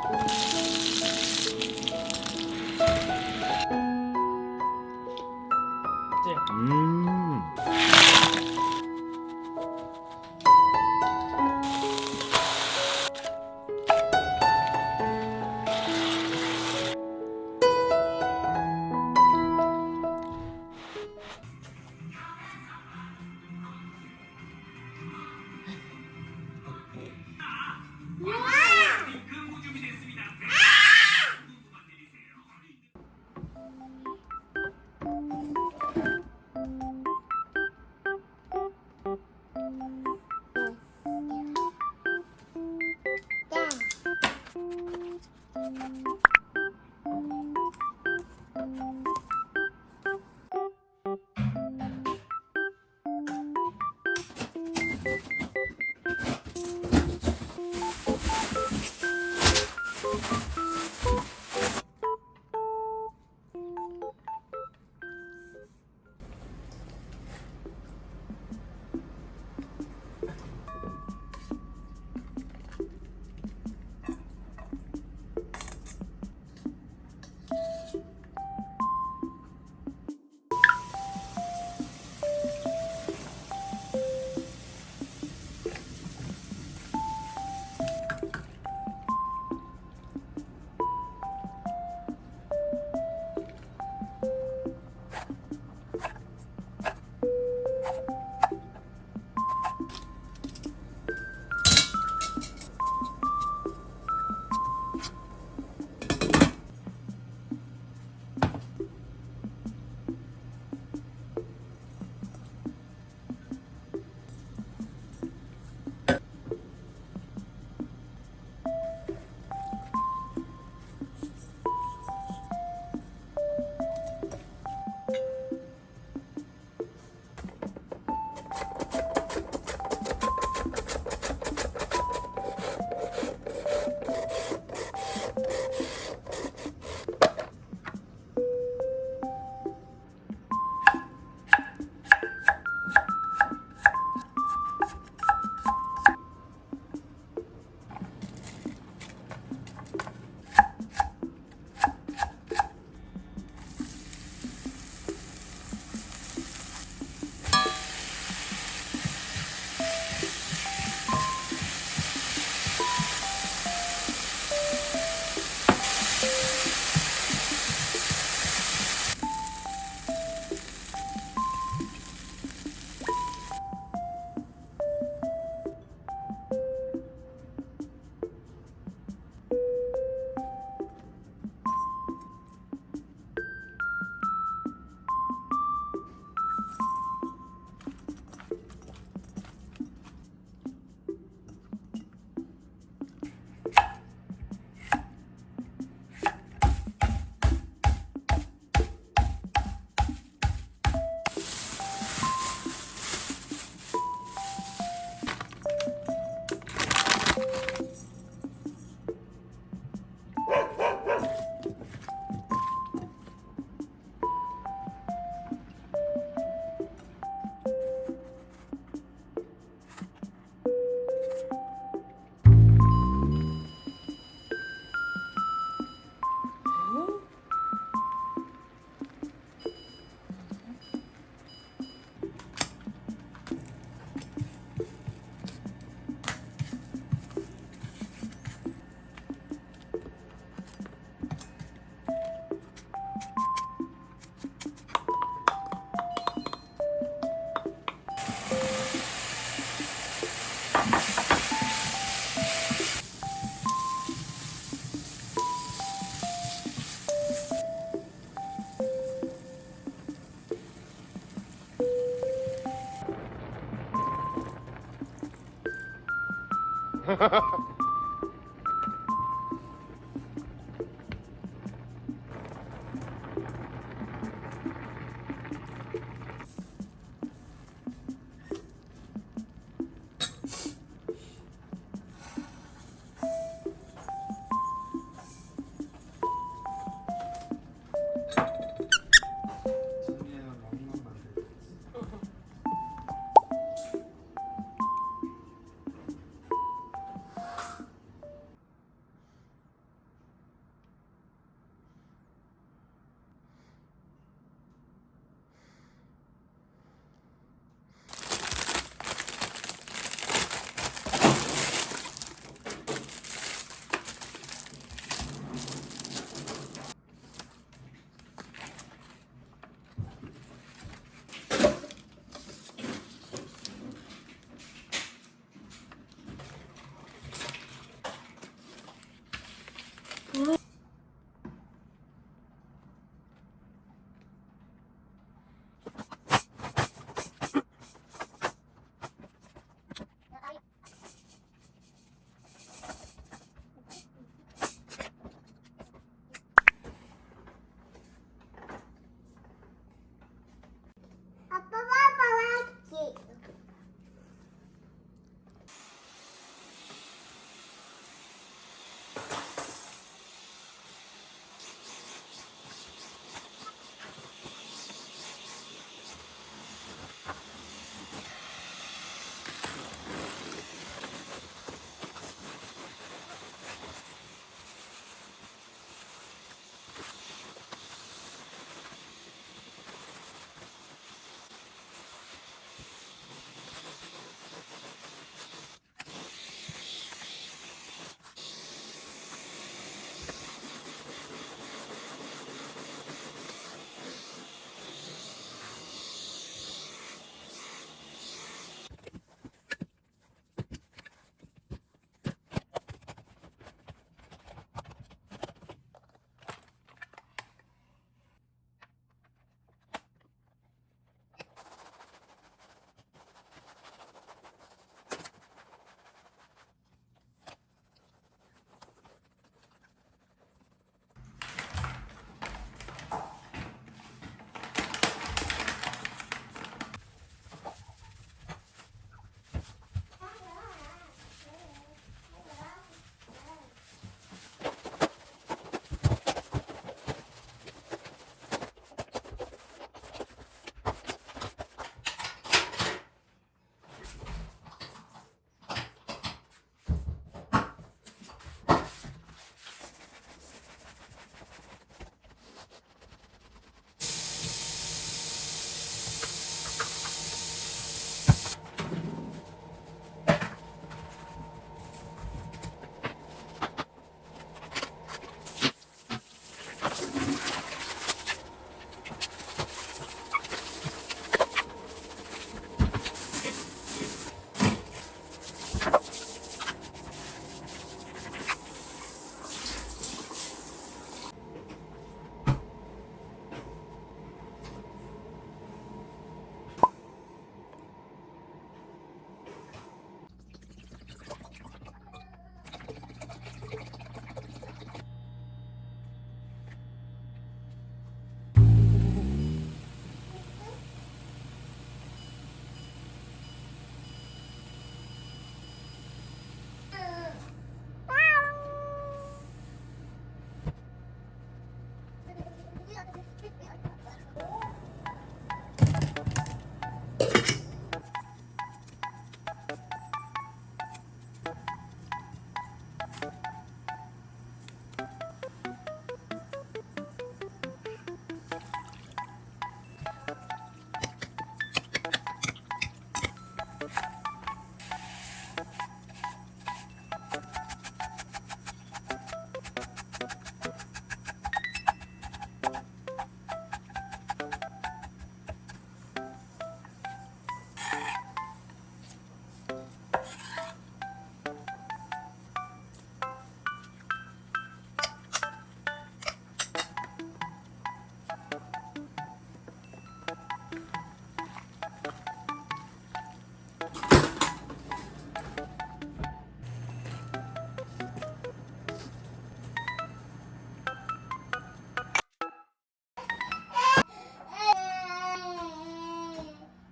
음.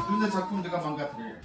그런데 자꾸 내가 망가뜨려요.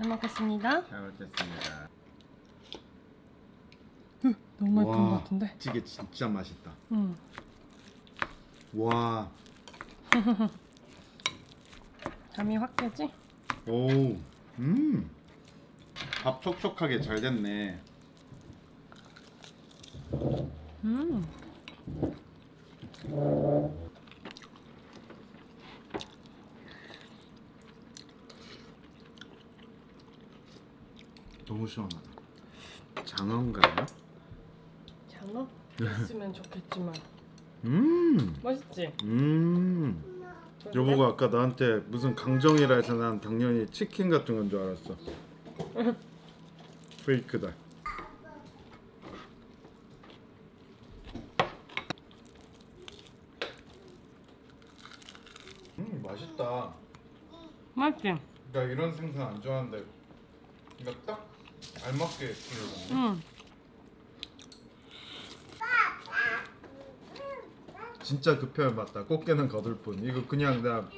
잘 먹겠습니다. 잘 먹겠습니다. 너무 맛있는 것 같은데? 찌개 진짜 맛있다. 응. 와. 잠이 확 깨지? 오. 밥 촉촉하게 잘 됐네. 너무 시원하다. 장어인가요? 장어? 있으면 좋겠지만. 맛있지? 여보가 아까 나한테 무슨 강정이라 해서 난 당연히 치킨 같은 건 줄 알았어. 페이크다. 맛있다. 맛있지? 나 이런 생선 안 좋아하는데 이거 딱 알맞게 끓여줬네. 진짜 그 표현 맞다. 꽃게는 거들뿐. 이거 그냥 나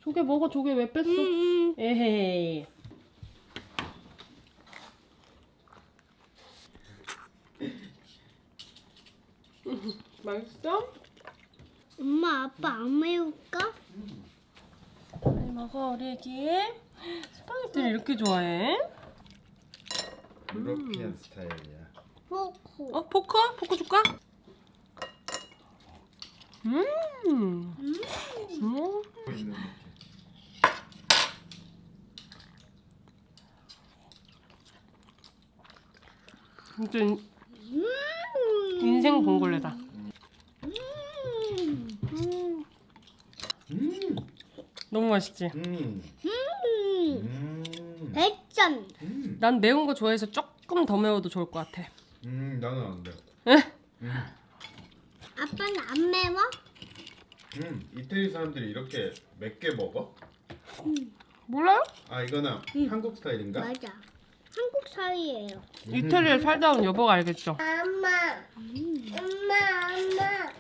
조개 먹어. 조개 왜 뺐어? 에헤이. 맛있어? 엄마, 아빠 안 매울까? 빨리 먹어 우리 애기. 스파게티를 이렇게 좋아해? 유러피안 스타일이야. 포크. 어? 포크? 포크 줄까? 있는 느낌. 진짜 인생 봉골레다. 너무 맛있지? 백점. 난 매운 거 좋아해서 조금 더 매워도 좋을 것 같아. 나는 안 돼. 에? 아빠는 안 매워? 이태리 사람들이 이렇게 맵게 먹어? 몰라요? 아 이거는 한국 스타일인가? 맞아. 한국 사이예요. 이태리에 살다 온 여보가 알겠죠. 엄마. 엄마.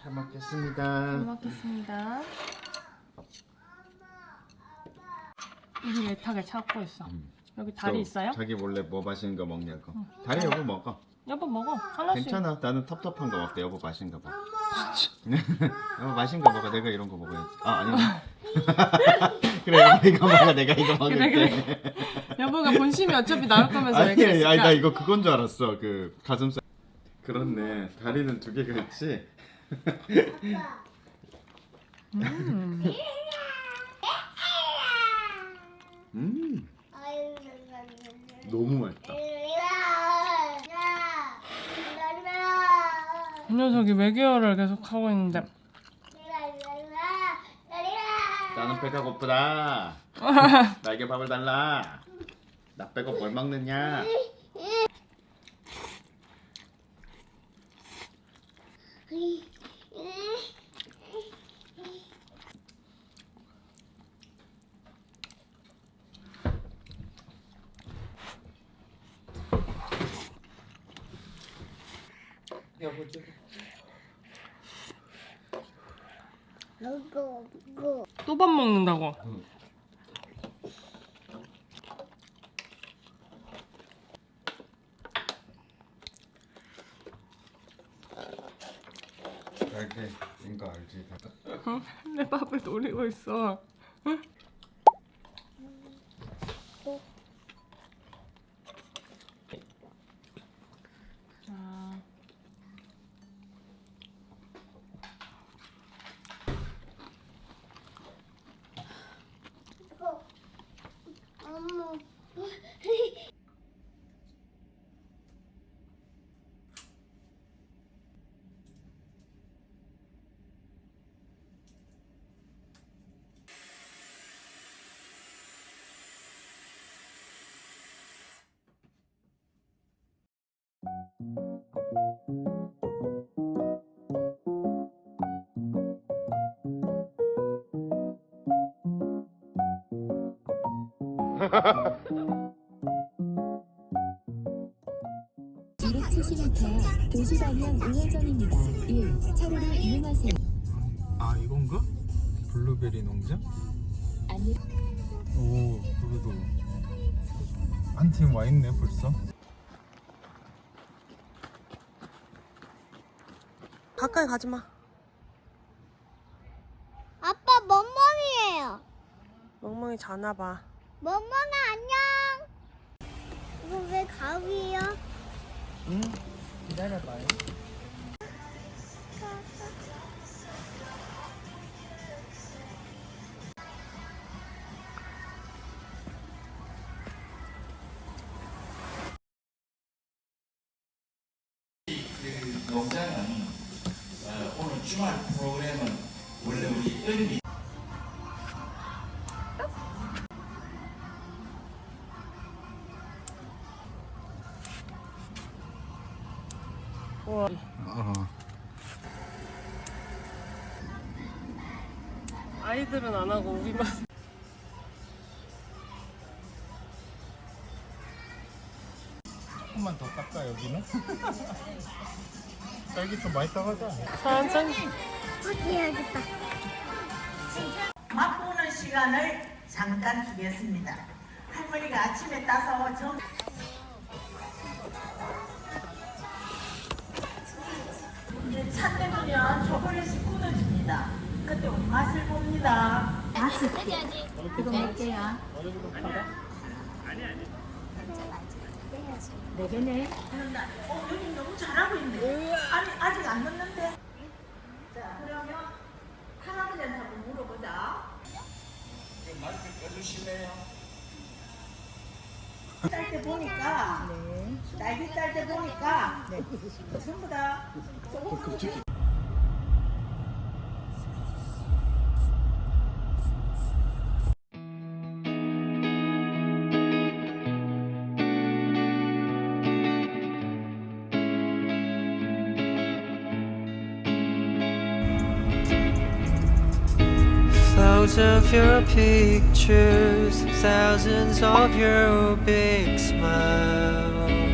잘 먹겠습니다. 잘 먹겠습니다. 우리 애타게 찾고 있어. 여기 다리 또 있어요? 자기 몰래 뭐 맛있는 거 먹냐고. 다리 여보 먹어. 여보 먹어. 하나씩. 괜찮아. 나는 텁텁한 거 먹대. 여보 맛있는 거 먹어. 여보 맛있는 거 먹어. 내가 이런 거 먹어야지. 아 아니야. 그래 여보 이거 먹어. 내가 이거 먹을게. 그래. 여보가 본심이 어차피 나올 거면서 왜 아니, 그랬을까? 아니 나 이거 그건 줄 알았어. 그 가슴살. 그렇네. 다리는 두 개가 있지. 너무 맛있다. 이 녀석이 외계어를 계속 하고 있는데. 나는 배가 고프다. 나에게 밥을 달라. 나 빼고 뭘 먹느냐? 또 밥 먹는다고. 알지? 인거 알지? 내 밥을 노리고 있어. 응? 아. 엄마. 도시 방향 우회전입니다. 1. 차로를 이용하세요. 아 이건가? 블루베리 농장? 안내 오 그래도 한 팀 와 있네 벌써. 가까이 가지 마. 아빠 멍멍이에요. 멍멍이 자나 봐. 멍멍아 안녕. 이거 왜 가위야? 기다려봐요. 농장은 오늘 주말 프로그램은 원래 우리 어린이 우와. 아이들은 안 하고 우리만. 조금만 더 깎아 여기는. 딸기 좀 많이 따가자. 천천히. 해야겠다. 맛보는 시간을 잠깐 주겠습니다. 할머니가 아침에 따서 이제 차 떼면 초콜릿이 굳어집니다. 그때 우리 맛을 봅니다. 이거 몇 개야? 네 개네. 여기 너무 잘하고 있네. 아니 아직 안 넣는데. 자 그러면 할아버지한테 한번 물어보자. 짤 때 보니까 딸기 짤 때 보니까 전부 다 조금 Thousands of your pictures, thousands of your big smiles.